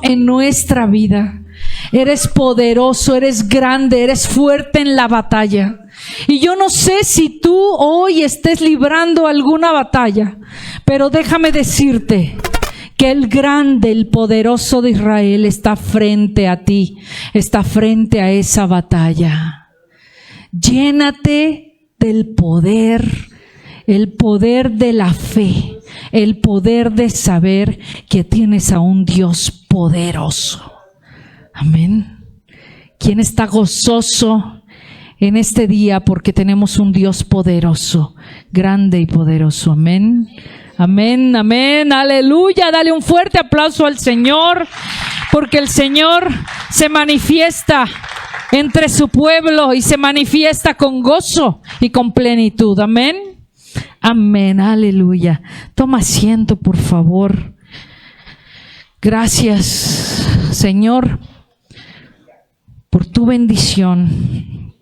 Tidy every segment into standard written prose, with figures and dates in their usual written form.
en nuestra vida. Eres poderoso, eres grande, eres fuerte en la batalla. Y yo no sé si tú hoy estés librando alguna batalla, pero déjame decirte que el grande, el poderoso de Israel está frente a ti, está frente a esa batalla. Llénate del poder, el poder de la fe, el poder de saber que tienes a un Dios poderoso. Amén. ¿Quién está gozoso en este día porque tenemos un Dios poderoso, grande y poderoso? Amén. Amén, amén, aleluya. Dale un fuerte aplauso al Señor, porque el Señor se manifiesta entre su pueblo y se manifiesta con gozo y con plenitud. Amén. Amén, aleluya. Toma asiento, por favor. Gracias, Señor, por tu bendición.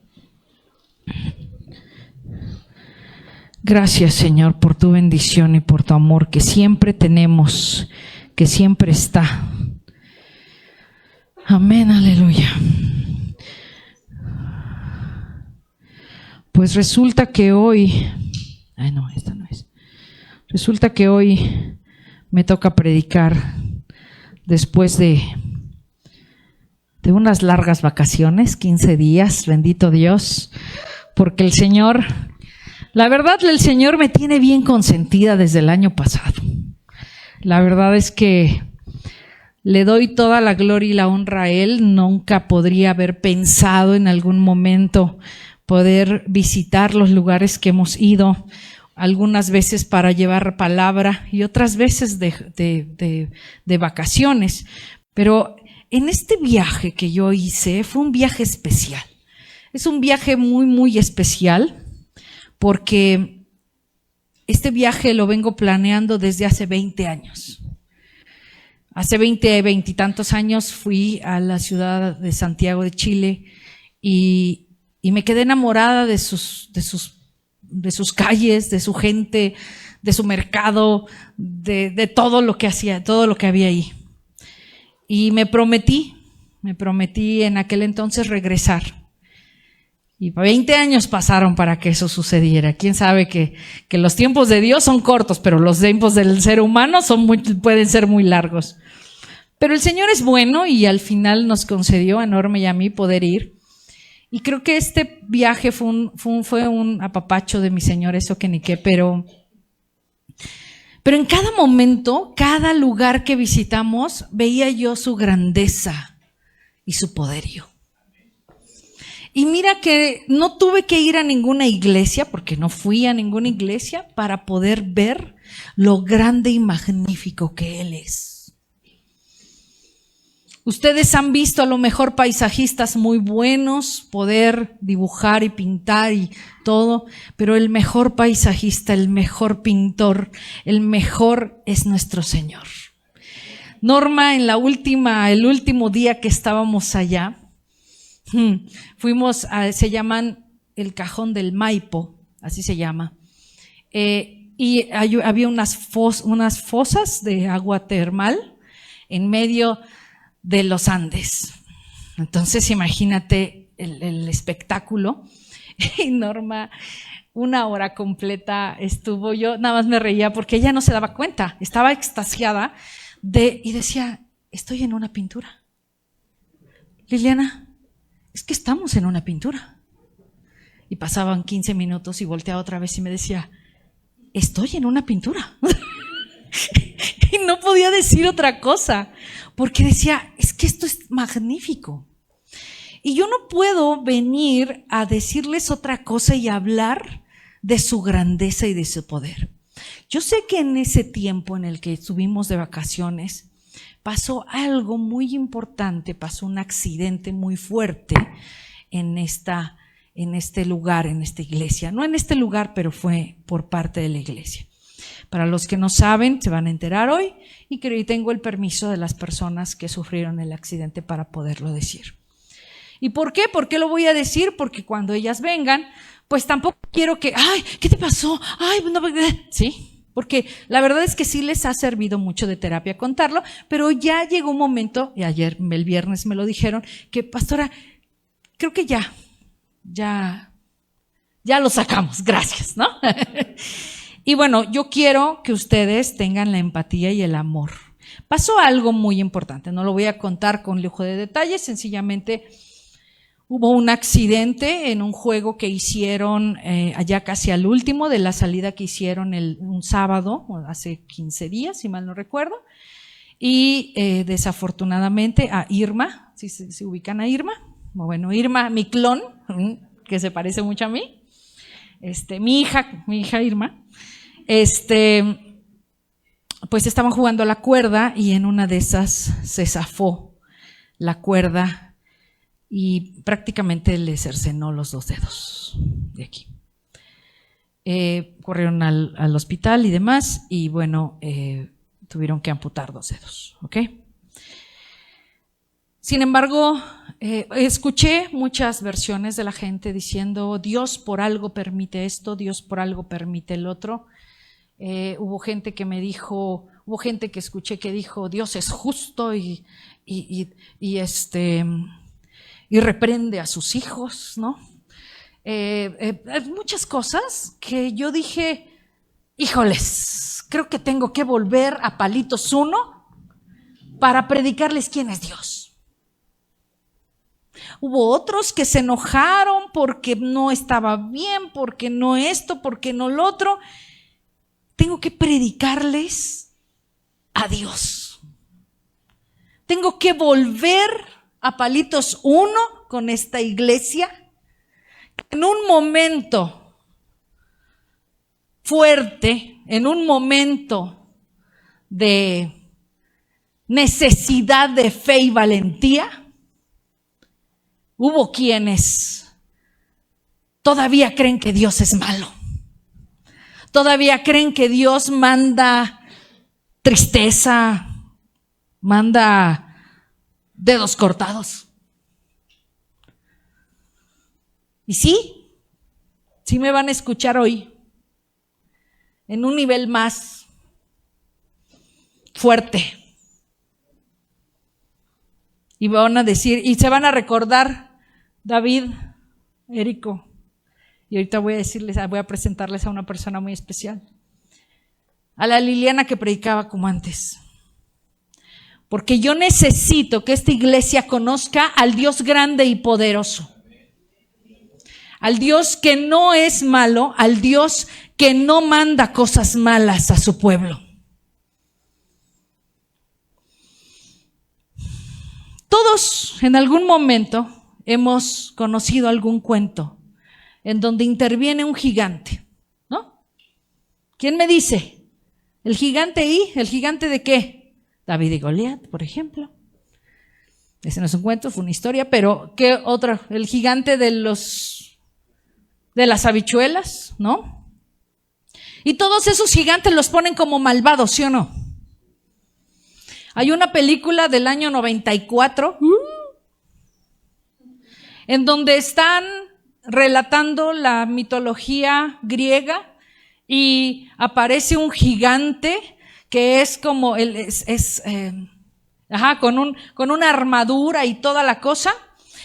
Gracias, Señor, por tu bendición y por tu amor que siempre tenemos, que siempre está. Amén, aleluya. Pues resulta que hoy, esta no es. Resulta que hoy me toca predicar después de unas largas vacaciones, 15 días, bendito Dios, porque el Señor, la verdad, el Señor me tiene bien consentida desde el año pasado. La verdad es que le doy toda la gloria y la honra a Él. Nunca podría haber pensado en algún momento poder visitar los lugares que hemos ido, algunas veces para llevar palabra y otras veces de vacaciones. Pero en este viaje que yo hice fue un viaje especial. Es un viaje muy, muy especial porque este viaje lo vengo planeando desde hace 20 años. Hace 20 y tantos años fui a la ciudad de Santiago de Chile y me quedé enamorada de sus calles, de su gente, de su mercado, de todo lo que hacía, todo lo que había ahí. Y me prometí en aquel entonces regresar. Y 20 años pasaron para que eso sucediera. Quién sabe que los tiempos de Dios son cortos, pero los tiempos del ser humano pueden ser muy largos. Pero el Señor es bueno y al final nos concedió a Norma y a mí poder ir. Y creo que este viaje fue un apapacho de mi Señor, eso que ni qué, pero en cada momento, cada lugar que visitamos, veía yo su grandeza y su poderío. Y mira que no tuve que ir a ninguna iglesia, porque no fui a ninguna iglesia, para poder ver lo grande y magnífico que Él es. Ustedes han visto a lo mejor paisajistas muy buenos, poder dibujar y pintar y todo, pero el mejor paisajista, el mejor pintor, el mejor es nuestro Señor. Norma, el último día que estábamos allá, fuimos se llaman el Cajón del Maipo, así se llama, y había unas fosas de agua termal en medio de los Andes. Entonces imagínate el espectáculo. Y Norma, 1 hora completa estuvo, yo nada más me reía porque ella no se daba cuenta, estaba extasiada y decía, estoy en una pintura. Liliana, es que estamos en una pintura. Y pasaban 15 minutos y volteaba otra vez y me decía, estoy en una pintura. Y no podía decir otra cosa, porque decía, es que esto es magnífico. Y yo no puedo venir a decirles otra cosa y hablar de su grandeza y de su poder. Yo sé que en ese tiempo en el que estuvimos de vacaciones, pasó algo muy importante, pasó un accidente muy fuerte en este lugar, en esta iglesia. No en este lugar, pero fue por parte de la iglesia. Para los que no saben, se van a enterar hoy y tengo el permiso de las personas que sufrieron el accidente para poderlo decir. ¿Y por qué? ¿Por qué lo voy a decir? Porque cuando ellas vengan, pues tampoco quiero que, ay, ¿qué te pasó? Ay, no, ¿sí? porque la verdad es que sí les ha servido mucho de terapia contarlo, pero ya llegó un momento, y ayer, el viernes me lo dijeron, que pastora, creo que ya lo sacamos, gracias, ¿no? Y bueno, yo quiero que ustedes tengan la empatía y el amor. Pasó algo muy importante, no lo voy a contar con lujo de detalles, sencillamente hubo un accidente en un juego que hicieron allá casi al último de la salida que hicieron un sábado, hace 15 días, si mal no recuerdo, y desafortunadamente a Irma, si se ubican a Irma, bueno, Irma, mi clon, que se parece mucho a mí, mi hija Irma, pues estaban jugando a la cuerda y en una de esas se zafó la cuerda y prácticamente le cercenó los 2 dedos de aquí. Corrieron al hospital y demás y bueno, tuvieron que amputar 2 dedos, ¿ok? Sin embargo, escuché muchas versiones de la gente diciendo, Dios por algo permite esto, Dios por algo permite el otro. Hubo gente que escuché que dijo, Dios es justo y reprende a sus hijos, ¿no? Muchas cosas que yo dije, híjoles, creo que tengo que volver a Palitos 1 para predicarles quién es Dios. Hubo otros que se enojaron porque no estaba bien, porque no esto, porque no lo otro. Tengo que predicarles a Dios. Tengo que volver a Palitos 1 con esta iglesia. En un momento fuerte, en un momento de necesidad de fe y valentía, hubo quienes todavía creen que Dios es malo. Todavía creen que Dios manda tristeza, manda dedos cortados. Y sí me van a escuchar hoy en un nivel más fuerte. Y van a decir, y se van a recordar, David, Érico, y ahorita voy a presentarles a una persona muy especial, a la Liliana que predicaba como antes. Porque yo necesito que esta iglesia conozca al Dios grande y poderoso. Al Dios que no es malo, al Dios que no manda cosas malas a su pueblo. Todos en algún momento hemos conocido algún cuento en donde interviene un gigante, ¿no? ¿Quién me dice? ¿El gigante ¿El gigante de qué? David y Goliat, por ejemplo. Ese no es un cuento, fue una historia, pero ¿qué otra? El gigante de las habichuelas, ¿no? Y todos esos gigantes los ponen como malvados, ¿sí o no? Hay una película del año 94 en donde están relatando la mitología griega y aparece un gigante que es como con una armadura y toda la cosa,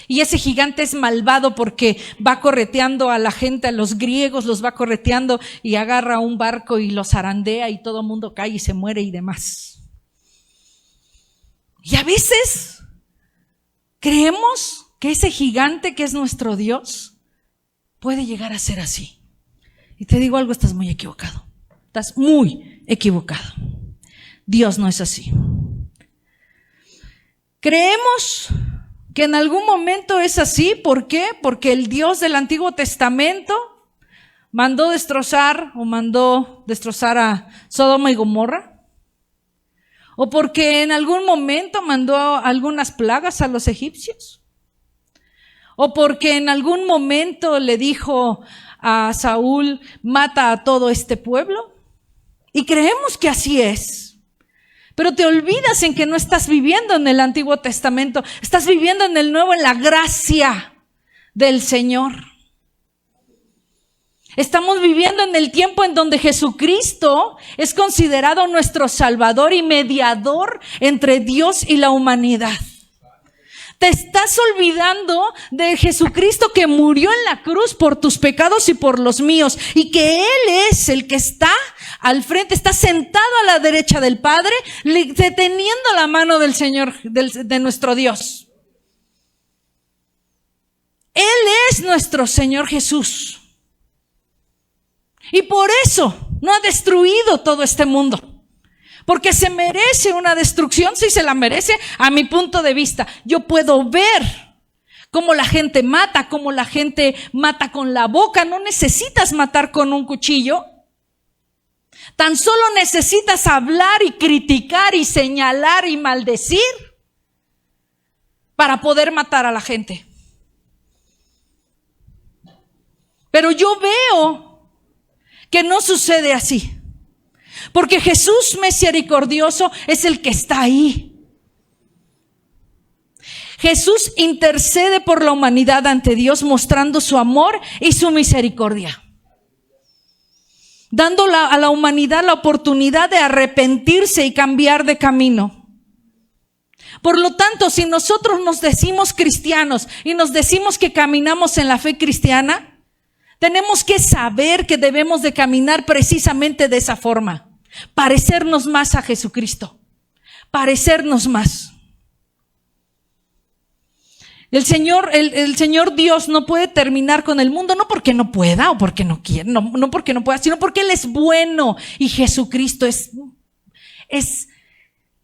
y ese gigante es malvado porque va correteando a la gente, a los griegos los va correteando y agarra un barco y los zarandea y todo el mundo cae y se muere y demás. Y a veces creemos que ese gigante que es nuestro Dios puede llegar a ser así. Y te digo algo, estás muy equivocado. Estás muy equivocado. Dios no es así. Creemos que en algún momento es así. ¿Por qué? Porque el Dios del Antiguo Testamento mandó destrozar a Sodoma y Gomorra. O porque en algún momento mandó algunas plagas a los egipcios. O porque en algún momento le dijo a Saúl, mata a todo este pueblo. Y creemos que así es. Pero te olvidas en que no estás viviendo en el Antiguo Testamento. Estás viviendo en el Nuevo, en la gracia del Señor. Estamos viviendo en el tiempo en donde Jesucristo es considerado nuestro Salvador y mediador entre Dios y la humanidad. Te estás olvidando de Jesucristo que murió en la cruz por tus pecados y por los míos, y que Él es el que está al frente, está sentado a la derecha del Padre, deteniendo la mano del Señor, de nuestro Dios. Él es nuestro Señor Jesús. Y por eso no ha destruido todo este mundo. Porque se merece una destrucción, sí se la merece, a mi punto de vista. Yo puedo ver cómo la gente mata, cómo la gente mata con la boca. No necesitas matar con un cuchillo. Tan solo necesitas hablar y criticar y señalar y maldecir para poder matar a la gente. Pero yo veo que no sucede así. Porque Jesús misericordioso es el que está ahí. Jesús intercede por la humanidad ante Dios, mostrando su amor y su misericordia, dando a la humanidad la oportunidad de arrepentirse y cambiar de camino. Por lo tanto, si nosotros nos decimos cristianos y nos decimos que caminamos en la fe cristiana, tenemos que saber que debemos de caminar precisamente de esa forma. Parecernos más a Jesucristo. Parecernos más. El Señor Dios no puede terminar con el mundo, no porque no pueda o porque no quiera, no porque no pueda, sino porque Él es bueno y Jesucristo es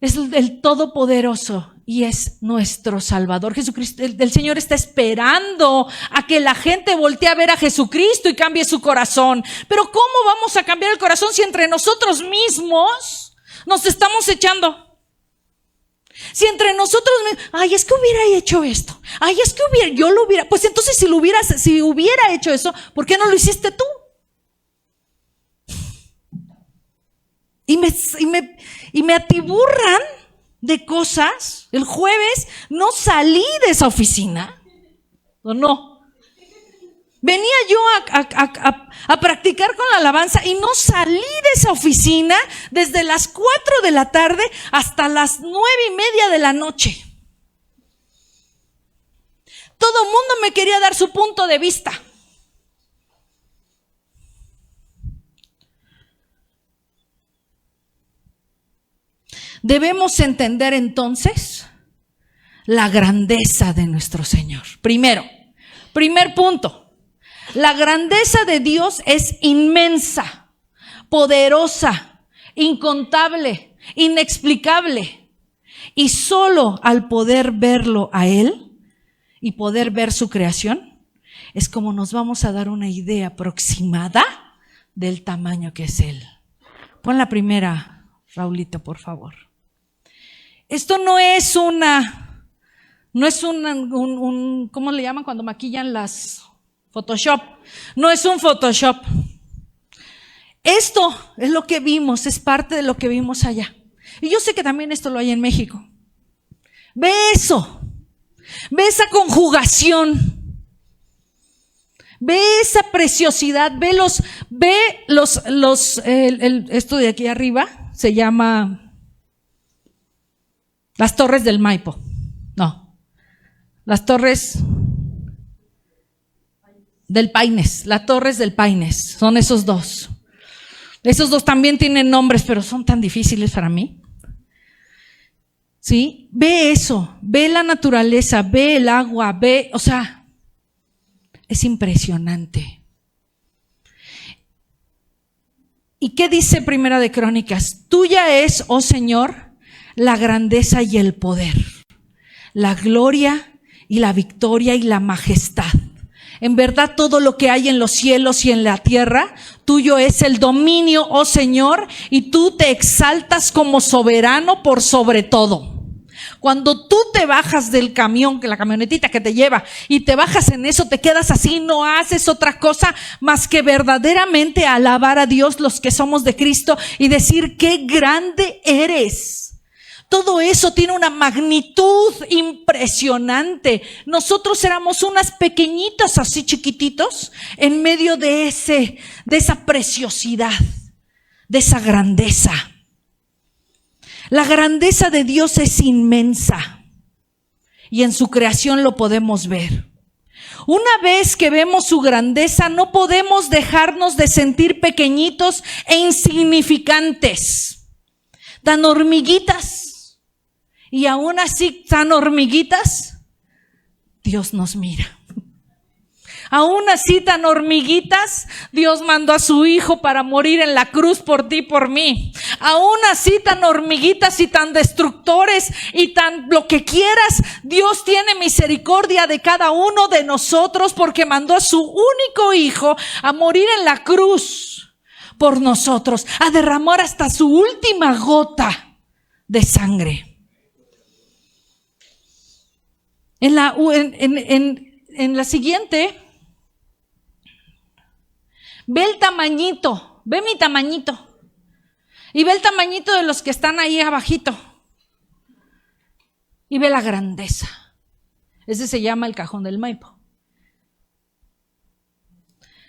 el Todopoderoso y es nuestro Salvador. Jesucristo, el Señor está esperando a que la gente voltee a ver a Jesucristo y cambie su corazón. Pero ¿cómo vamos a cambiar el corazón si entre nosotros mismos nos estamos echando? Si entre nosotros mismos, ay, es que hubiera hecho esto, ay, es que yo lo hubiera, pues entonces si hubiera hecho eso, ¿por qué no lo hiciste tú? Y me atiburran de cosas. El jueves no salí de esa oficina, ¿o no? Venía yo a practicar con la alabanza y no salí de esa oficina desde las 4 de la tarde hasta las 9:30 de la noche. Todo el mundo me quería dar su punto de vista. Debemos entender entonces la grandeza de nuestro Señor. Primer punto. La grandeza de Dios es inmensa, poderosa, incontable, inexplicable. Y solo al poder verlo a Él y poder ver su creación, es como nos vamos a dar una idea aproximada del tamaño que es Él. Pon la primera, Raulito, por favor. Esto no es ¿cómo le llaman cuando maquillan las Photoshop? No es un Photoshop. Esto es lo que vimos, es parte de lo que vimos allá. Y yo sé que también esto lo hay en México. Ve eso. Ve esa conjugación. Ve esa preciosidad. Esto de aquí arriba se llama las Torres del Maipo. No. Las Torres del Paines. Las Torres del Paines. Son esos dos. Esos dos también tienen nombres, pero son tan difíciles para mí. ¿Sí? Ve eso. Ve la naturaleza. Ve el agua. Es impresionante. ¿Y qué dice Primera de Crónicas? Tuya es, oh Señor, la grandeza y el poder, la gloria y la victoria y la majestad. En verdad, todo lo que hay en los cielos y en la tierra, tuyo es el dominio, oh Señor, y tú te exaltas como soberano por sobre todo. Cuando tú te bajas del camión, que la camionetita que te lleva, y te bajas en eso, te quedas así, no haces otra cosa más que verdaderamente alabar a Dios, los que somos de Cristo, y decir qué grande eres. Todo eso tiene una magnitud impresionante. Nosotros éramos unas pequeñitas así chiquititos en medio de esa preciosidad, de esa grandeza. La grandeza de Dios es inmensa y en su creación lo podemos ver. Una vez que vemos su grandeza, no podemos dejarnos de sentir pequeñitos e insignificantes, tan hormiguitas. Y aún así, tan hormiguitas, Dios nos mira. Aún así, tan hormiguitas, Dios mandó a su Hijo para morir en la cruz por ti y por mí. Aún así, tan hormiguitas y tan destructores y tan lo que quieras, Dios tiene misericordia de cada uno de nosotros porque mandó a su único Hijo a morir en la cruz por nosotros, a derramar hasta su última gota de sangre. En la siguiente, ve el tamañito, ve mi tamañito. Y ve el tamañito de los que están ahí abajito. Y ve la grandeza. Ese se llama el cajón del Maipo.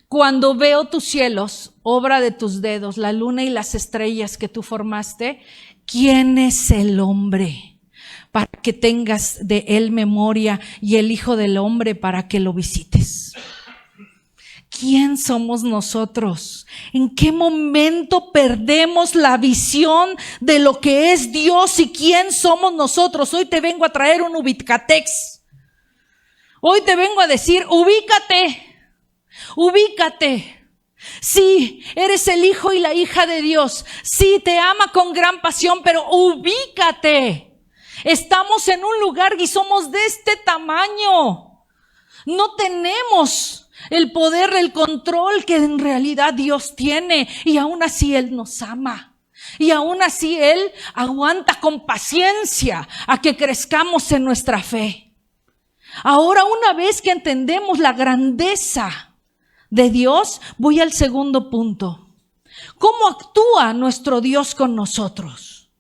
Cuando veo tus cielos, obra de tus dedos, la luna y las estrellas que tú formaste, ¿quién es el hombre para que tengas de él memoria y el Hijo del Hombre para que lo visites? ¿Quién somos nosotros? ¿En qué momento perdemos la visión de lo que es Dios y quién somos nosotros? Hoy te vengo a traer un ubicatex. Hoy te vengo a decir, ubícate. Sí, eres el hijo y la hija de Dios. Sí, te ama con gran pasión, pero ubícate. Estamos en un lugar y somos de este tamaño. No tenemos el poder, el control que en realidad Dios tiene, y aún así Él nos ama, y aún así Él aguanta con paciencia a que crezcamos en nuestra fe. Ahora, una vez que entendemos la grandeza de Dios, voy al segundo punto. ¿Cómo actúa nuestro Dios con nosotros?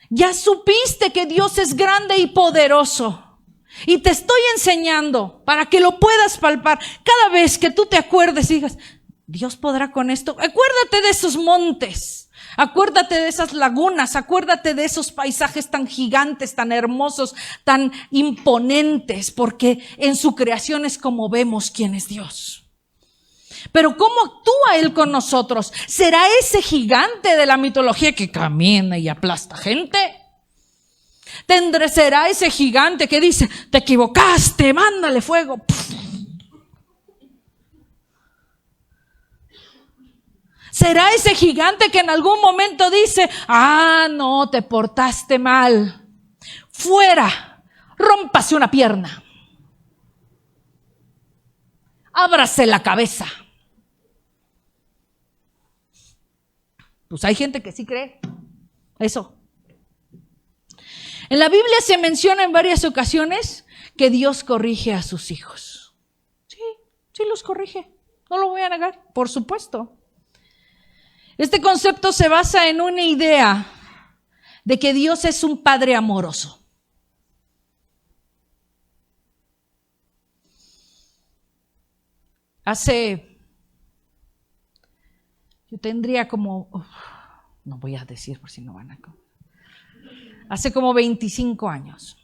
Ya supiste que Dios es grande y poderoso. Y te estoy enseñando para que lo puedas palpar. Cada vez que tú te acuerdes y digas, Dios podrá con esto. Acuérdate de esos montes. Acuérdate de esas lagunas. Acuérdate de esos paisajes tan gigantes, tan hermosos, tan imponentes. Porque en su creación es como vemos quién es Dios. Pero ¿cómo actúa Él con nosotros? ¿Será ese gigante de la mitología que camina y aplasta gente? ¿Será ese gigante que dice, te equivocaste, mándale fuego? ¿Será ese gigante que en algún momento dice, no, te portaste mal, fuera, rómpase una pierna, ábrase la cabeza? Pues hay gente que sí cree eso. En la Biblia se menciona en varias ocasiones que Dios corrige a sus hijos. Sí los corrige. No lo voy a negar, por supuesto. Este concepto se basa en una idea de que Dios es un padre amoroso. Yo tendría como, no voy a decir por si no van a... Hace como 25 años.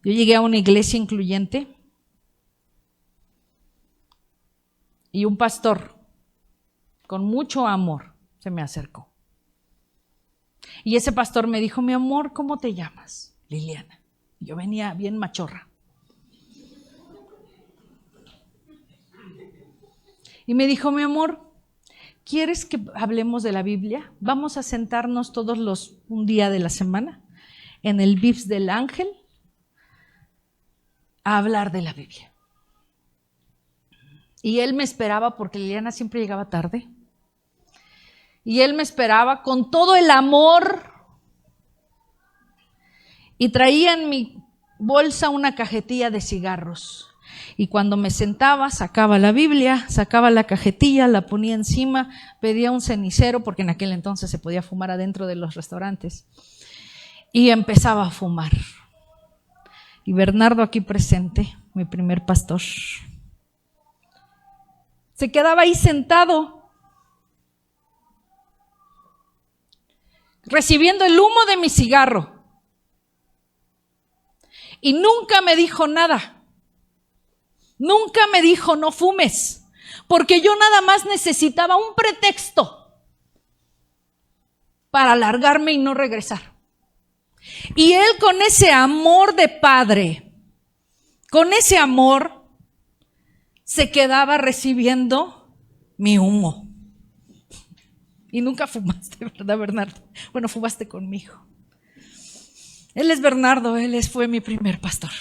Yo llegué a una iglesia incluyente y un pastor con mucho amor se me acercó. Y ese pastor me dijo, mi amor, ¿cómo te llamas? Liliana. Yo venía bien machorra. Y me dijo, mi amor, ¿quieres que hablemos de la Biblia? Vamos a sentarnos un día de la semana en el Vips del Ángel a hablar de la Biblia. Y él me esperaba porque Liliana siempre llegaba tarde. Y él me esperaba con todo el amor y traía en mi bolsa una cajetilla de cigarros. Y cuando me sentaba, sacaba la Biblia, sacaba la cajetilla, la ponía encima, pedía un cenicero, porque en aquel entonces se podía fumar adentro de los restaurantes, y empezaba a fumar. Y Bernardo, aquí presente, mi primer pastor, se quedaba ahí sentado, recibiendo el humo de mi cigarro, y nunca me dijo nada. Nunca me dijo no fumes, porque yo nada más necesitaba un pretexto para largarme y no regresar. Y él, con ese amor de padre, con ese amor, se quedaba recibiendo mi humo. Y nunca fumaste, ¿verdad, Bernardo? Bueno, fumaste conmigo. Él es Bernardo, fue mi primer pastor.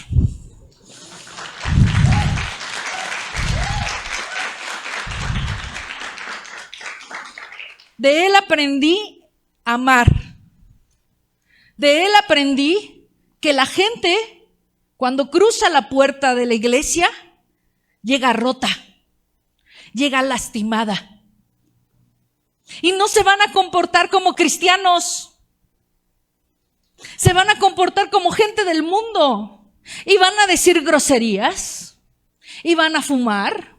De él aprendí a amar. De él aprendí que la gente, cuando cruza la puerta de la iglesia, llega rota, llega lastimada. Y no se van a comportar como cristianos. Se van a comportar como gente del mundo. Y van a decir groserías. Y van a fumar.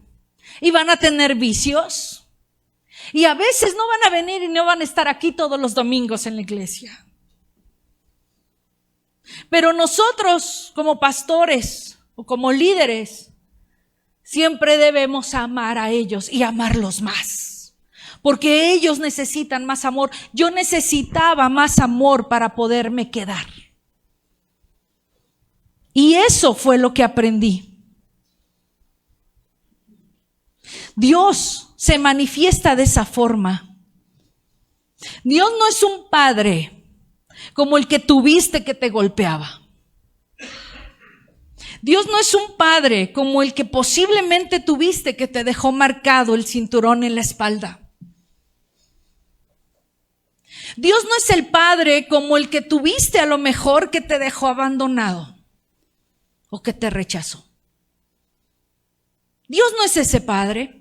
Y van a tener vicios. Y a veces no van a venir y no van a estar aquí todos los domingos en la iglesia. Pero nosotros, como pastores o como líderes, siempre debemos amar a ellos y amarlos más. Porque ellos necesitan más amor. Yo necesitaba más amor para poderme quedar. Y eso fue lo que aprendí. Dios se manifiesta de esa forma. Dios no es un padre como el que tuviste que te golpeaba. Dios no es un padre como el que posiblemente tuviste que te dejó marcado el cinturón en la espalda. Dios no es el padre como el que tuviste a lo mejor que te dejó abandonado o que te rechazó. Dios no es ese padre.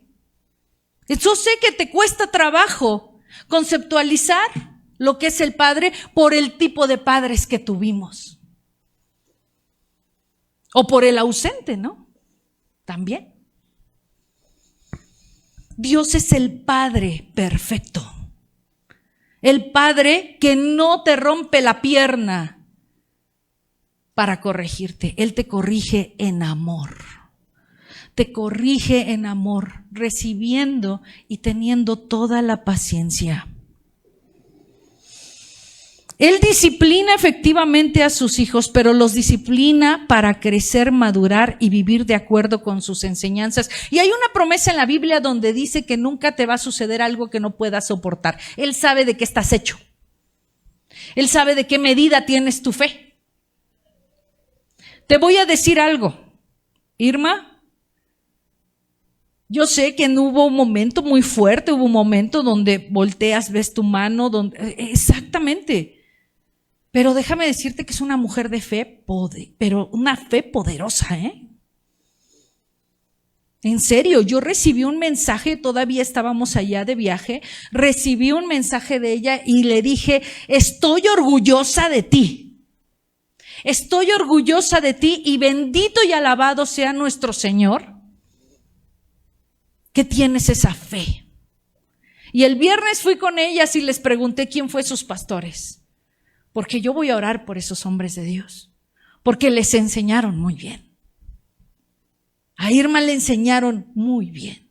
Yo sé que te cuesta trabajo conceptualizar lo que es el padre por el tipo de padres que tuvimos. O por el ausente, ¿no? También. Dios es el Padre perfecto. El Padre que no te rompe la pierna para corregirte. Él te corrige en amor. Te corrige en amor, recibiendo y teniendo toda la paciencia. Él disciplina efectivamente a sus hijos, pero los disciplina para crecer, madurar y vivir de acuerdo con sus enseñanzas. Y hay una promesa en la Biblia donde dice que nunca te va a suceder algo que no puedas soportar. Él sabe de qué estás hecho. Él sabe de qué medida tienes tu fe. Te voy a decir algo, Irma. Yo sé que no hubo un momento muy fuerte, hubo un momento donde volteas, ves tu mano, exactamente. Pero déjame decirte que es una mujer de fe, pero una fe poderosa, ¿eh? En serio, yo recibí un mensaje, todavía estábamos allá de viaje, recibí un mensaje de ella y le dije, estoy orgullosa de ti. Estoy orgullosa de ti y bendito y alabado sea nuestro Señor, que tienes esa fe. Y el viernes fui con ellas y les pregunté quién fue sus pastores. Porque yo voy a orar por esos hombres de Dios. Porque les enseñaron muy bien. A Irma le enseñaron muy bien.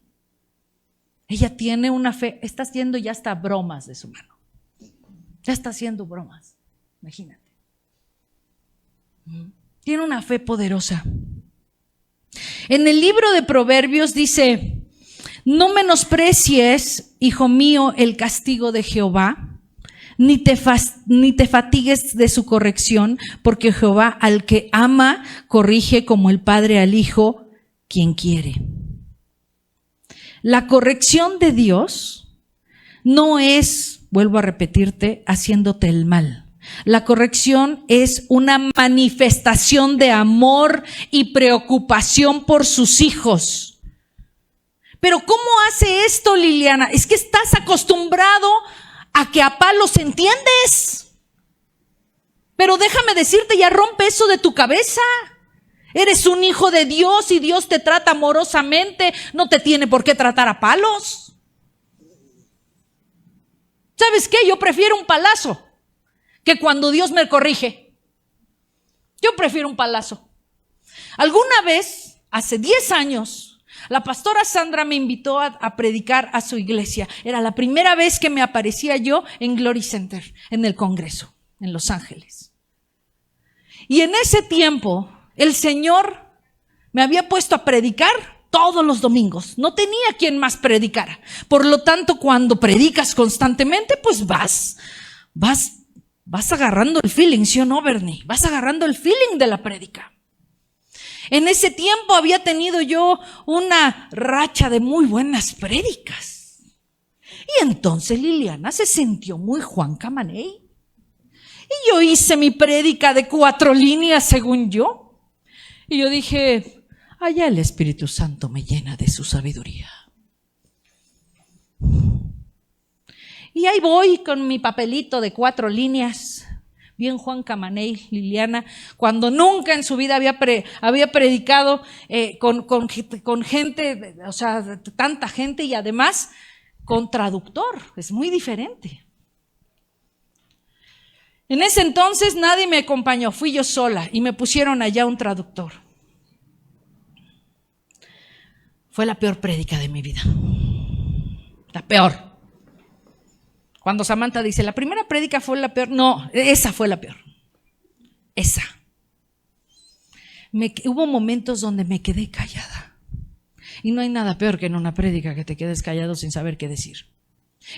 Ella tiene una fe, está haciendo ya hasta bromas de su mano. Ya está haciendo bromas, imagínate. Tiene una fe poderosa. En el libro de Proverbios dice, no menosprecies, hijo mío, el castigo de Jehová, ni te fatigues de su corrección, porque Jehová al que ama corrige como el padre al hijo, quien quiere. La corrección de Dios no es, vuelvo a repetirte, haciéndote el mal. La corrección es una manifestación de amor y preocupación por sus hijos. Pero ¿cómo hace esto, Liliana? Es que estás acostumbrado a que a palos entiendes. Pero déjame decirte, ya rompe eso de tu cabeza. Eres un hijo de Dios y Dios te trata amorosamente. No te tiene por qué tratar a palos. ¿Sabes qué? Yo prefiero un palazo que cuando Dios me corrige. Yo prefiero un palazo. Alguna vez, hace 10 años, la pastora Sandra me invitó a predicar a su iglesia. Era la primera vez que me aparecía yo en Glory Center, en el Congreso, en Los Ángeles. Y en ese tiempo, el Señor me había puesto a predicar todos los domingos. No tenía quien más predicara. Por lo tanto, cuando predicas constantemente, pues vas agarrando el feeling, ¿sí o no, Bernie? Vas agarrando el feeling de la prédica. En ese tiempo había tenido yo una racha de muy buenas prédicas. Y entonces Liliana se sintió muy Juan Camaney. Y yo hice mi prédica de 4 líneas, según yo. Y yo dije, allá el Espíritu Santo me llena de su sabiduría. Y ahí voy con mi papelito de 4 líneas, bien Juan Camaney, Liliana, cuando nunca en su vida había predicado con gente, o sea, tanta gente y además con traductor. Es muy diferente. En ese entonces nadie me acompañó, fui yo sola y me pusieron allá un traductor. Fue la peor prédica de mi vida. La peor. Cuando Samantha dice, la primera prédica fue la peor. No, esa fue la peor. Esa. Hubo momentos donde me quedé callada. Y no hay nada peor que en una prédica que te quedes callado sin saber qué decir.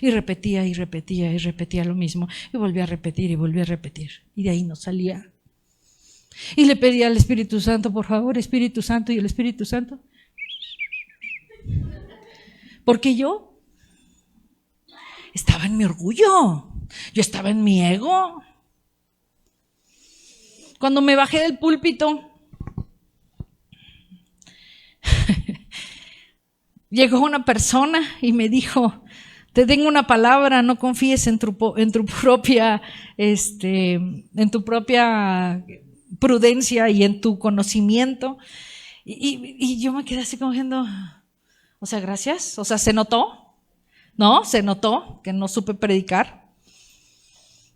Y repetía y repetía y repetía lo mismo. Y volví a repetir y volví a repetir. Y de ahí no salía. Y le pedía al Espíritu Santo, por favor, Espíritu Santo. Y el Espíritu Santo. Porque yo estaba en mi orgullo. Yo estaba en mi ego. Cuando me bajé del púlpito, llegó una persona y me dijo, te tengo una palabra, no confíes en tu propia prudencia y en tu conocimiento. Y yo me quedé así como diciendo, o sea, gracias, o sea, ¿se notó? ¿No? Se notó que no supe predicar.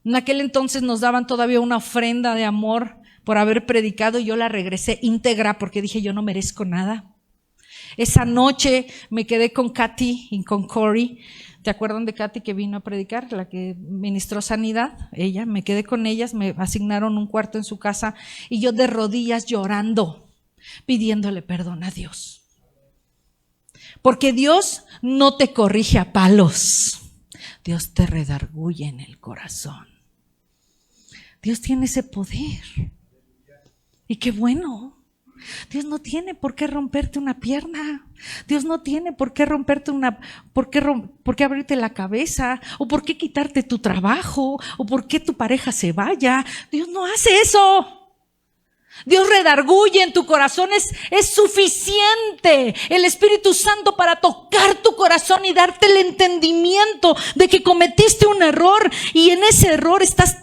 En aquel entonces nos daban todavía una ofrenda de amor por haber predicado y yo la regresé íntegra porque dije, yo no merezco nada. Esa noche me quedé con Katy y con Cory. ¿Te acuerdan de Katy que vino a predicar? La que ministró sanidad. Ella, me quedé con ellas, me asignaron un cuarto en su casa y yo de rodillas llorando, pidiéndole perdón a Dios. Porque Dios no te corrige a palos. Dios te redarguye en el corazón. Dios tiene ese poder. Y qué bueno. Dios no tiene por qué romperte una pierna. Dios no tiene por qué romperte por qué abrirte la cabeza, o por qué quitarte tu trabajo, o por qué tu pareja se vaya. Dios no hace eso. Dios redarguye en tu corazón, es suficiente el Espíritu Santo para tocar tu corazón y darte el entendimiento de que cometiste un error y en ese error estás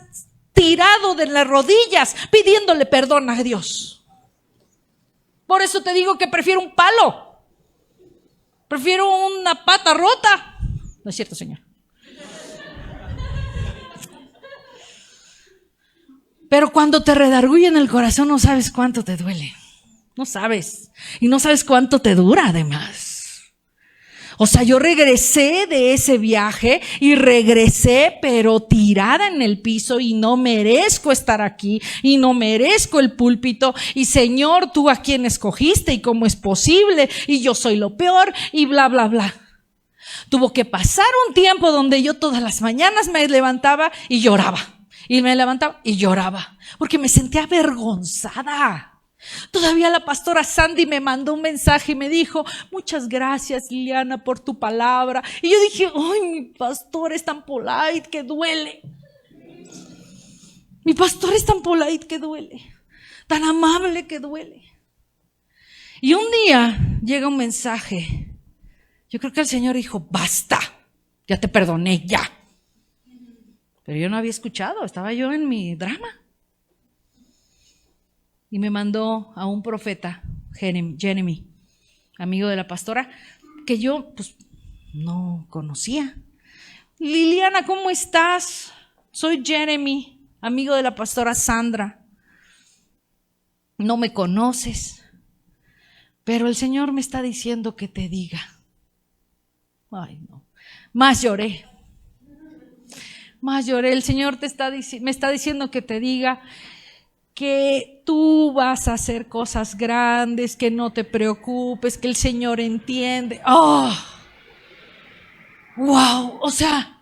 tirado de las rodillas pidiéndole perdón a Dios. Por eso te digo que prefiero un palo, prefiero una pata rota. No es cierto, Señor. Pero cuando te redarguye en el corazón no sabes cuánto te duele. No sabes. Y no sabes cuánto te dura además. O sea, yo regresé de ese viaje y regresé pero tirada en el piso y no merezco estar aquí y no merezco el púlpito. Y Señor, ¿tú a quién escogiste y cómo es posible? Y yo soy lo peor y bla, bla, bla. Tuvo que pasar un tiempo donde yo todas las mañanas me levantaba y lloraba. Y me levantaba y lloraba, porque me sentía avergonzada. Todavía la pastora Sandy me mandó un mensaje y me dijo, muchas gracias, Liliana, por tu palabra. Y yo dije, ay, mi pastor es tan polite que duele. Mi pastor es tan polite que duele, tan amable que duele. Y un día llega un mensaje. Yo creo que el Señor dijo, basta, ya te perdoné, ya. Pero yo no había escuchado, estaba yo en mi drama. Y me mandó a un profeta, Jeremy, amigo de la pastora, que yo pues no conocía. Liliana, ¿cómo estás? Soy Jeremy, amigo de la pastora Sandra. No me conoces, pero el Señor me está diciendo que te diga. Ay, no. Más lloré. El Señor me está diciendo que te diga que tú vas a hacer cosas grandes, que no te preocupes, que el Señor entiende. ¡Oh! ¡Wow! O sea,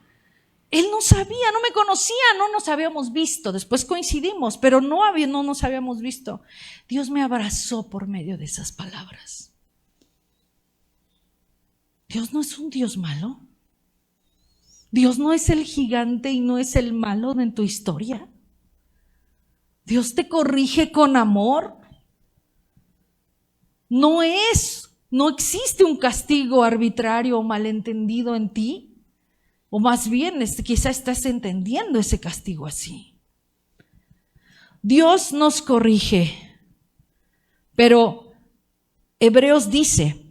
Él no sabía, no me conocía, no nos habíamos visto. Después coincidimos, pero no nos habíamos visto. Dios me abrazó por medio de esas palabras. Dios no es un Dios malo. Dios no es el gigante y no es el malo en tu historia. Dios te corrige con amor. No existe un castigo arbitrario o malentendido en ti. O más bien, quizá estás entendiendo ese castigo así. Dios nos corrige. Pero Hebreos dice,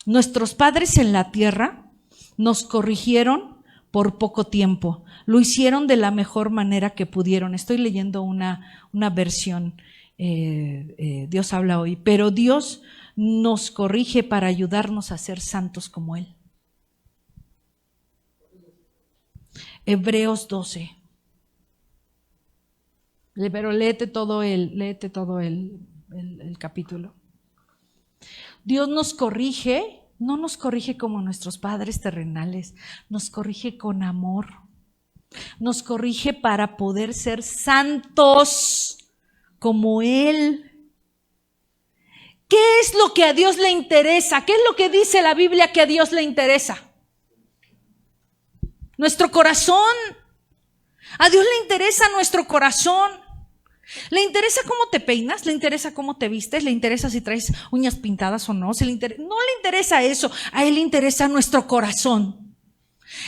nuestros padres en la tierra nos corrigieron por poco tiempo. Lo hicieron de la mejor manera que pudieron. Estoy leyendo una versión, Dios habla hoy, pero Dios nos corrige para ayudarnos a ser santos como Él. Hebreos 12. Pero léete todo el capítulo. Dios nos corrige. No nos corrige como nuestros padres terrenales, nos corrige con amor, nos corrige para poder ser santos como Él. ¿Qué es lo que a Dios le interesa? ¿Qué es lo que dice la Biblia que a Dios le interesa? Nuestro corazón. A Dios le interesa nuestro corazón. ¿Le interesa cómo te peinas? ¿Le interesa cómo te vistes? ¿Le interesa si traes uñas pintadas o no? No le interesa eso. A Él le interesa nuestro corazón.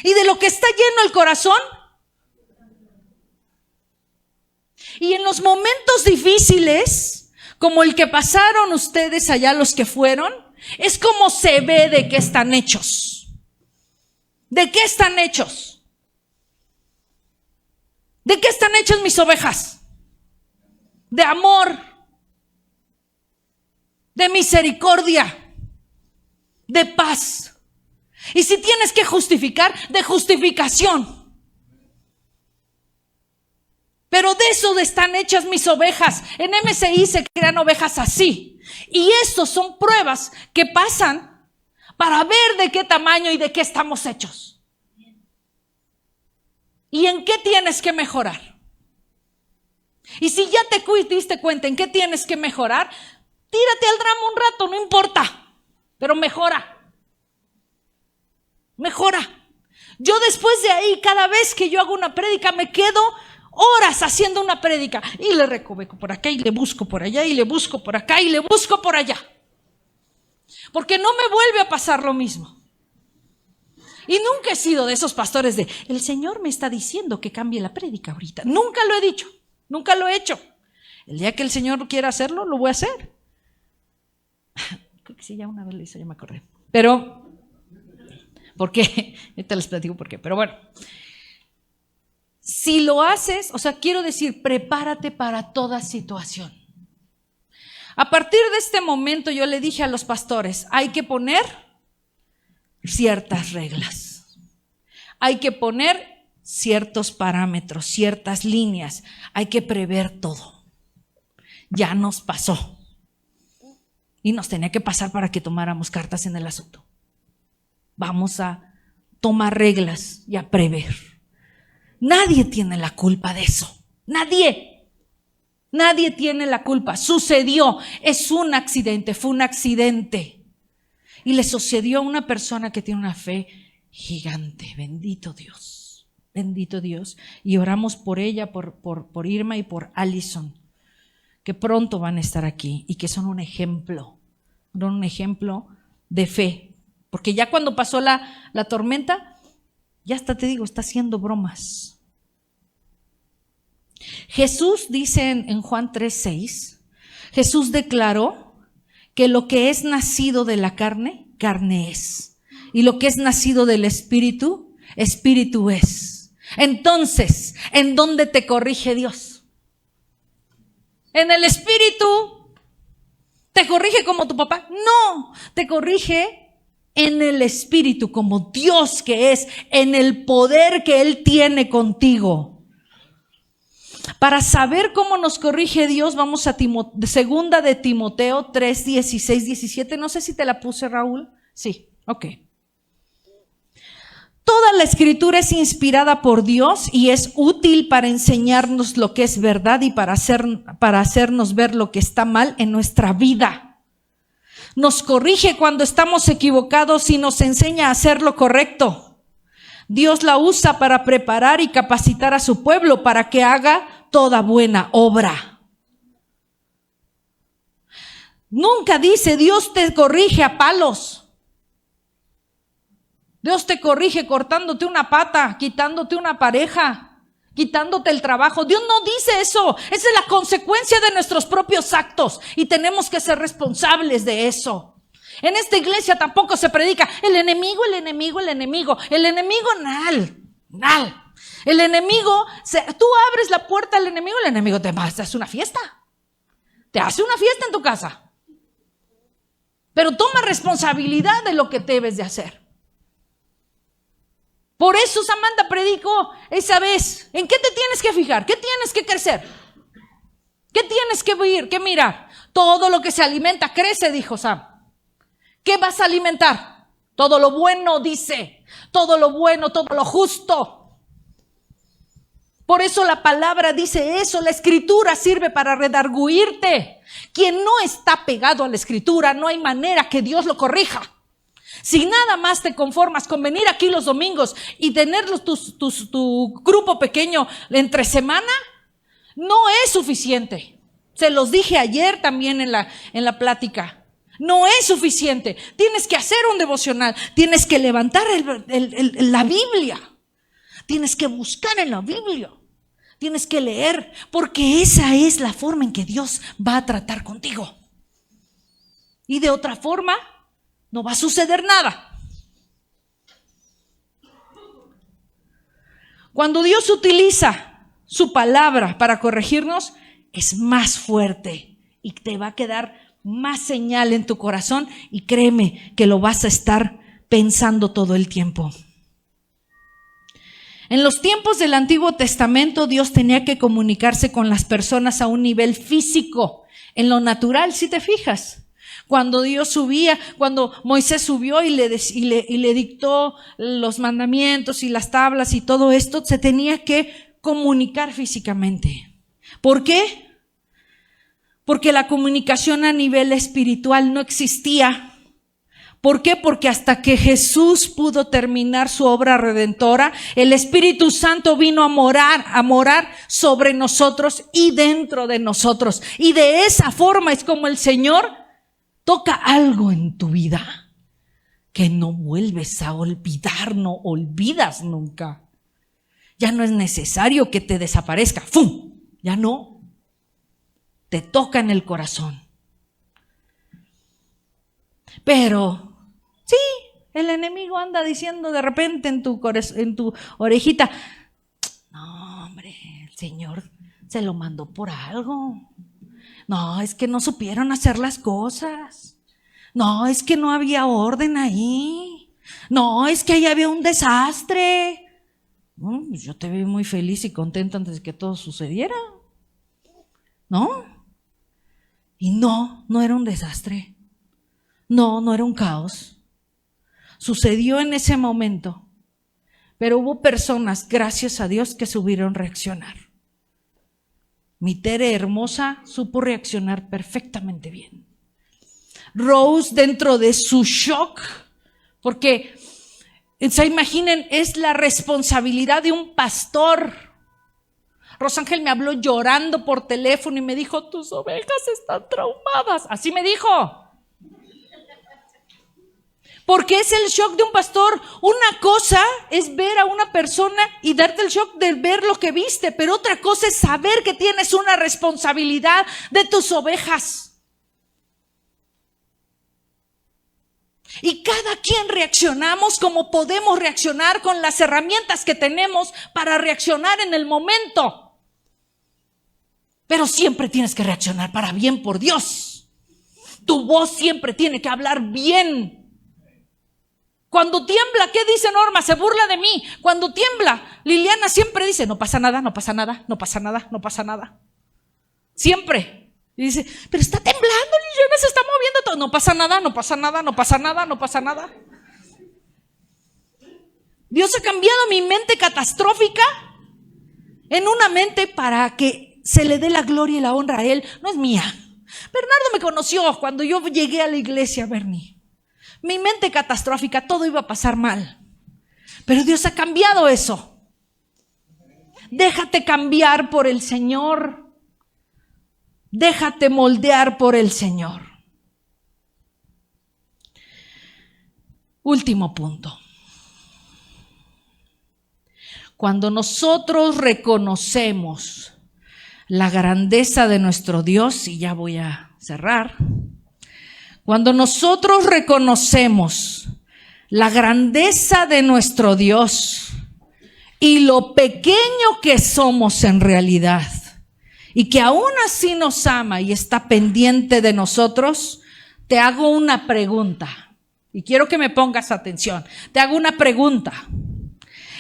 ¿Y de lo que está lleno el corazón? Y en los momentos difíciles, como el que pasaron ustedes allá, los que fueron, es como se ve de qué están hechos. ¿De qué están hechos? ¿De qué están hechas mis ovejas? De amor, de misericordia, de paz. Y si tienes que justificar, de justificación. Pero de eso están hechas mis ovejas. En MCI se crean ovejas así. Y estos son pruebas que pasan para ver de qué tamaño y de qué estamos hechos. ¿Y en qué tienes que mejorar? Y si ya te diste cuenta en qué tienes que mejorar, tírate al drama un rato, no importa, pero mejora. Yo después de ahí, cada vez que yo hago una prédica, me quedo horas haciendo una prédica y le recoveco por acá y le busco por allá y le busco por acá y le busco por allá. Porque no me vuelve a pasar lo mismo. Y nunca he sido de esos pastores de, el Señor me está diciendo que cambie la prédica ahorita. Nunca lo he dicho. Nunca lo he hecho. El día que el Señor quiera hacerlo, lo voy a hacer. Creo que sí, ya una vez lo hice, ya me acordé. Pero, ¿por qué? Ahorita les platico por qué. Pero bueno, si lo haces, o sea, quiero decir, prepárate para toda situación. A partir de este momento yo le dije a los pastores, hay que poner ciertas reglas. Hay que poner ciertos parámetros, ciertas líneas. Hay que prever todo. Ya nos pasó. Y nos tenía que pasar para que tomáramos cartas en el asunto. Vamos a tomar reglas y a prever. Nadie tiene la culpa de eso. Nadie tiene la culpa. Sucedió. Es un accidente. Fue un accidente. Y le sucedió a una persona que tiene una fe gigante. Bendito Dios. bendito Dios, y oramos por ella, por Irma y por Allison, que pronto van a estar aquí y que son un ejemplo de fe. Porque ya cuando pasó la tormenta, ya hasta te digo, está haciendo bromas. Jesús dice en Juan 3:6, Jesús declaró que lo que es nacido de la carne, carne es. Y lo que es nacido del Espíritu, Espíritu es. Entonces, ¿en dónde te corrige Dios? ¿En el Espíritu? ¿Te corrige como tu papá? No, te corrige en el Espíritu, como Dios que es, en el poder que Él tiene contigo. Para saber cómo nos corrige Dios, vamos a segunda de Timoteo 3, 16, 17. No sé si te la puse, Raúl. Sí, ok. Toda la Escritura es inspirada por Dios y es útil para enseñarnos lo que es verdad y para hacernos ver lo que está mal en nuestra vida. Nos corrige cuando estamos equivocados y nos enseña a hacer lo correcto. Dios la usa para preparar y capacitar a su pueblo para que haga toda buena obra. Nunca dice Dios te corrige a palos. Dios te corrige cortándote una pata, quitándote una pareja, quitándote el trabajo. Dios no dice eso. Esa es la consecuencia de nuestros propios actos y tenemos que ser responsables de eso. En esta iglesia tampoco se predica el enemigo, el enemigo, el enemigo. El enemigo, nal. El enemigo, tú abres la puerta al enemigo, el enemigo te hace una fiesta. Te hace una fiesta en tu casa. Pero toma responsabilidad de lo que debes de hacer. Por eso Samantha predicó esa vez. ¿En qué te tienes que fijar? ¿Qué tienes que crecer? ¿Qué tienes que mirar? Todo lo que se alimenta crece, dijo Sam. ¿Qué vas a alimentar? Todo lo bueno, dice. Todo lo bueno, todo lo justo. Por eso la palabra dice eso. La Escritura sirve para redarguirte. Quien no está pegado a la Escritura, no hay manera que Dios lo corrija. Si nada más te conformas con venir aquí los domingos y tener tu grupo pequeño entre semana, no es suficiente. Se los dije ayer también en la plática. No es suficiente. Tienes que hacer un devocional. Tienes que levantar la Biblia. Tienes que buscar en la Biblia. Tienes que leer, porque esa es la forma en que Dios va a tratar contigo. Y de otra forma, no va a suceder nada. Cuando Dios utiliza su palabra para corregirnos, es más fuerte y te va a quedar más señal en tu corazón y créeme que lo vas a estar pensando todo el tiempo. En los tiempos del Antiguo Testamento, Dios tenía que comunicarse con las personas a un nivel físico, en lo natural, si te fijas. Cuando cuando Moisés subió y le dictó los mandamientos y las tablas y todo esto, se tenía que comunicar físicamente. ¿Por qué? Porque la comunicación a nivel espiritual no existía. ¿Por qué? Porque hasta que Jesús pudo terminar su obra redentora, el Espíritu Santo vino a morar sobre nosotros y dentro de nosotros. Y de esa forma es como el Señor toca algo en tu vida que no vuelves a olvidar, no olvidas nunca. Ya no es necesario que te desaparezca. ¡Fum! Ya no. Te toca en el corazón. Pero, sí, el enemigo anda diciendo de repente en tu orejita, no, hombre, el Señor se lo mandó por algo. No, es que no supieron hacer las cosas. No, es que no había orden ahí. No, es que ahí había un desastre. Pues yo te vi muy feliz y contenta antes de que todo sucediera. ¿No? Y no era un desastre. No era un caos. Sucedió en ese momento. Pero hubo personas, gracias a Dios, que supieron reaccionar. Mi Tere hermosa supo reaccionar perfectamente bien. Rose, dentro de su shock, porque Entonces, imaginen, es la responsabilidad de un pastor. Rosángel me habló llorando por teléfono y me dijo: tus ovejas están traumadas. Así me dijo. Porque es el shock de un pastor. Una cosa es ver a una persona y darte el shock de ver lo que viste, pero otra cosa es saber que tienes una responsabilidad de tus ovejas. Y cada quien reaccionamos como podemos reaccionar con las herramientas que tenemos para reaccionar en el momento. Pero siempre tienes que reaccionar para bien, por Dios. Tu voz siempre tiene que hablar bien. Cuando tiembla, ¿qué dice Norma? Se burla de mí. Cuando tiembla, Liliana siempre dice: no pasa nada, no pasa nada, no pasa nada, no pasa nada. Siempre. Y dice: pero está temblando, Liliana, se está moviendo todo. No pasa nada, no pasa nada, no pasa nada, no pasa nada. Dios ha cambiado mi mente catastrófica en una mente para que se le dé la gloria y la honra a Él. No es mía. Bernardo me conoció cuando yo llegué a la iglesia, Bernie. Mi mente catastrófica, todo iba a pasar mal. Pero Dios ha cambiado eso. Déjate cambiar por el Señor. Déjate moldear por el Señor. Último punto. Cuando nosotros reconocemos la grandeza de nuestro Dios, y ya voy a cerrar. Cuando nosotros reconocemos la grandeza de nuestro Dios y lo pequeño que somos en realidad, y que aún así nos ama y está pendiente de nosotros, te hago una pregunta. Y quiero que me pongas atención. Te hago una pregunta.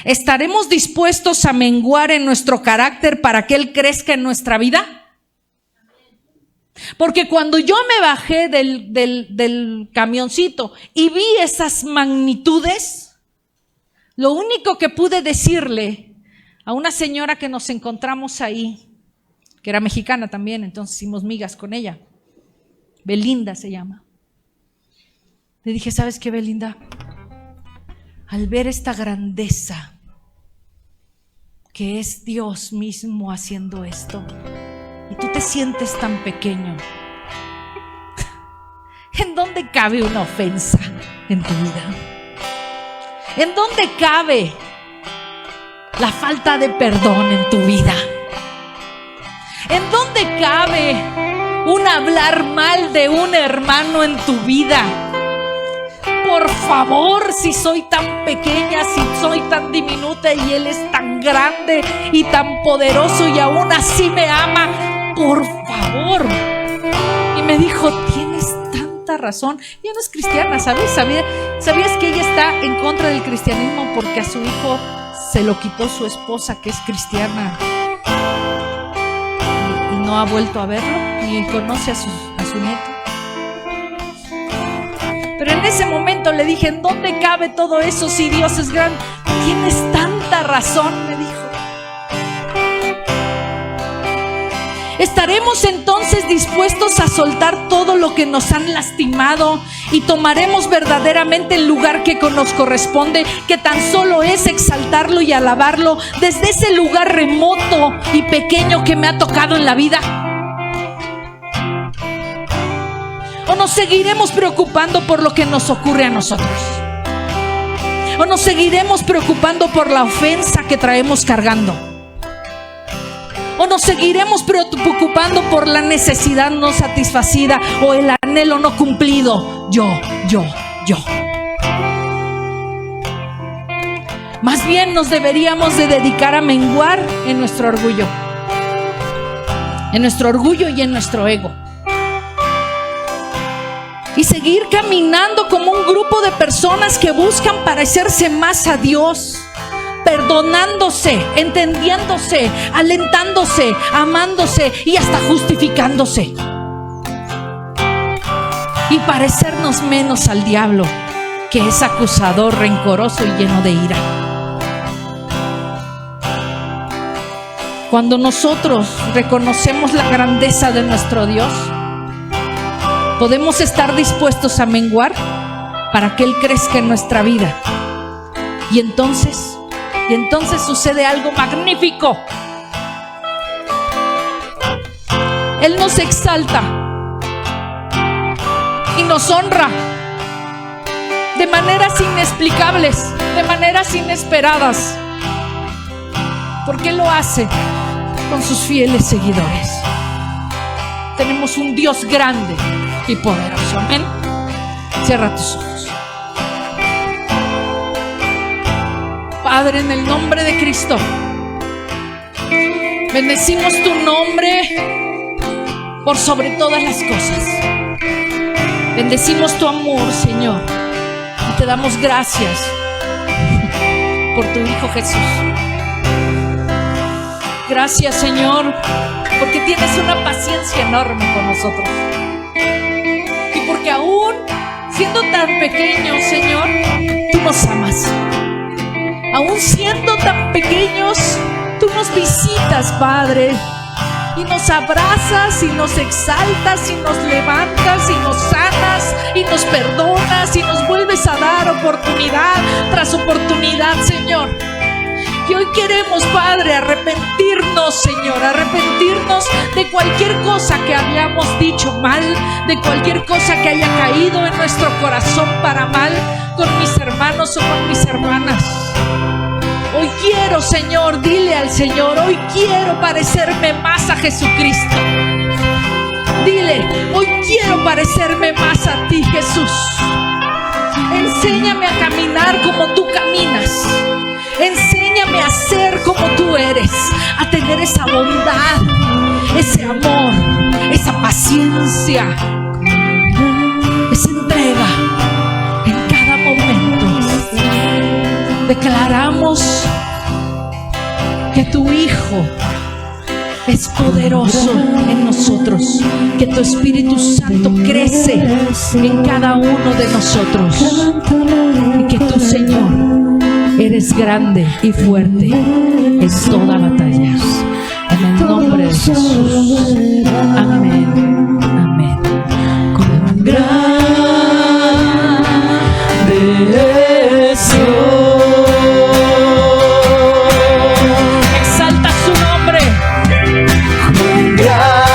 ¿Estaremos dispuestos a menguar en nuestro carácter para que Él crezca en nuestra vida? Porque cuando yo me bajé del camioncito y vi esas magnitudes, lo único que pude decirle a una señora que nos encontramos ahí, que era mexicana también, entonces hicimos migas con ella, Belinda se llama. Le dije: ¿sabes qué, Belinda? Al ver esta grandeza, que es Dios mismo haciendo esto, y tú te sientes tan pequeño, ¿en dónde cabe una ofensa en tu vida? ¿En dónde cabe la falta de perdón en tu vida? ¿En dónde cabe un hablar mal de un hermano en tu vida? Por favor, si soy tan pequeña, si soy tan diminuta y Él es tan grande y tan poderoso y aún así me ama, por favor. Y me dijo: tienes tanta razón. Ella no es cristiana, ¿sabes? ¿Sabías que ella está en contra del cristianismo porque a su hijo se lo quitó su esposa, que es cristiana? No ha vuelto a verlo, ni conoce a su nieto. Pero en ese momento le dije: ¿en dónde cabe todo eso si Dios es grande? Tienes tanta razón, me dijo. ¿Estaremos entonces dispuestos a soltar todo lo que nos han lastimado y tomaremos verdaderamente el lugar que nos corresponde, que tan solo es exaltarlo y alabarlo desde ese lugar remoto y pequeño que me ha tocado en la vida? ¿O nos seguiremos preocupando por lo que nos ocurre a nosotros? ¿O nos seguiremos preocupando por la ofensa que traemos cargando? ¿O nos seguiremos preocupando por la necesidad no satisfacida o el anhelo no cumplido? Yo. Más bien nos deberíamos de dedicar a menguar en nuestro orgullo y en nuestro ego. Y seguir caminando como un grupo de personas que buscan parecerse más a Dios, perdonándose, entendiéndose, alentándose, amándose y hasta justificándose. Y parecernos menos al diablo, que es acusador, rencoroso y lleno de ira. Cuando nosotros reconocemos la grandeza de nuestro Dios, podemos estar dispuestos a menguar para que Él crezca en nuestra vida. Y entonces sucede algo magnífico. Él nos exalta y nos honra de maneras inexplicables, de maneras inesperadas, porque Él lo hace con sus fieles seguidores. Tenemos un Dios grande y poderoso. Amén. Cierra tus ojos. Padre, en el nombre de Cristo, bendecimos tu nombre por sobre todas las cosas. Bendecimos tu amor, Señor, y te damos gracias por tu Hijo Jesús. Gracias, Señor, porque tienes una paciencia enorme con nosotros. Y porque aún siendo tan pequeños, Señor, tú nos amas. Aún siendo tan pequeños, tú nos visitas, Padre, y nos abrazas y nos exaltas y nos levantas y nos sanas y nos perdonas y nos vuelves a dar oportunidad tras oportunidad, Señor. Y hoy queremos, Padre, arrepentirnos, Señor, arrepentirnos de cualquier cosa que habíamos dicho mal, de cualquier cosa que haya caído en nuestro corazón para mal con mis hermanos o con mis hermanas. Hoy quiero, Señor, dile al Señor, hoy quiero parecerme más a Jesucristo. Dile, hoy quiero parecerme más a ti, Jesús. Enséñame a caminar como tú caminas. Enséñame a ser como tú eres, a tener esa bondad, ese amor, esa paciencia, esa entrega en cada momento. Declaramos que tu Hijo es poderoso en nosotros, que tu Espíritu Santo crece en cada uno de nosotros y que tú, Señor, eres grande y fuerte en toda batalla. En el nombre de Jesús. Amén. Amén. Con grande es Dios. Exalta su nombre. Con grande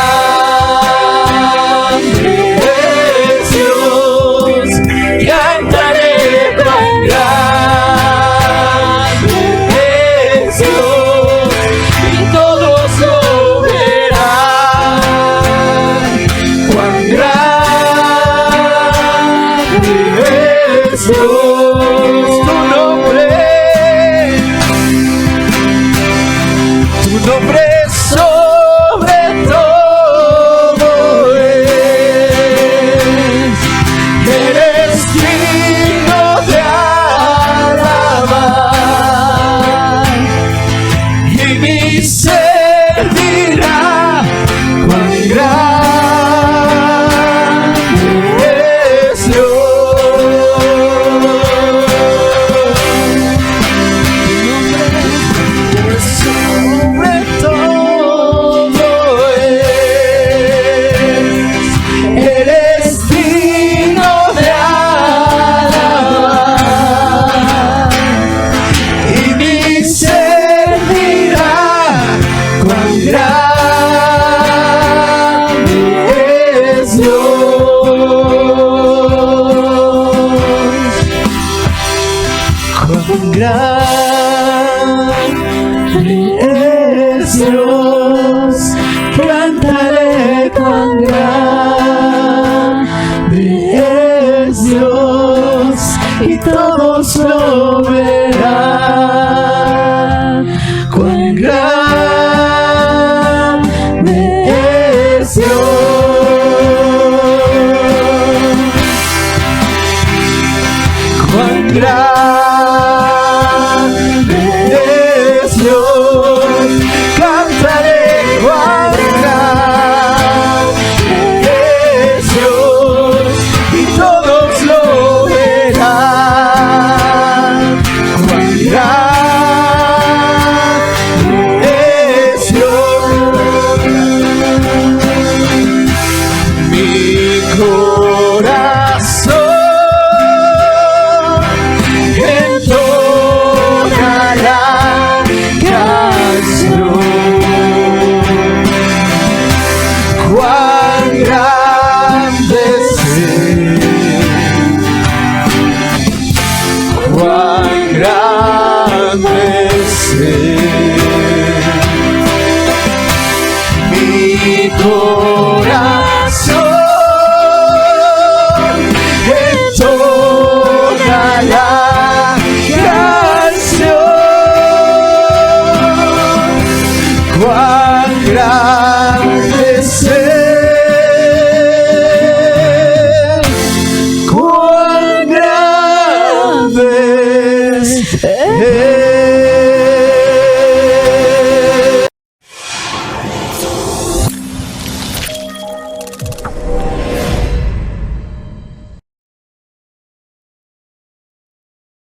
es Dios. Cantaré con grande es Dios, y todos lo verán. Cuán grande es Dios, tu nombre sobre todo es. Eres digno de alabar, y mi ser dirá cuán grande es Dios. Pues sobre todo es. Eres digno de alabar, y mi ser dirá cuán grande es Dios. Cuán grande es Dios, cantaré cuán grande es Dios, y todos lo verán. Cuán grande es Dios. Cuán grande es Dios, cantaré cuán grande es Dios, y todos lo verán. Cuán grande es Dios. Mi corazón cuán grande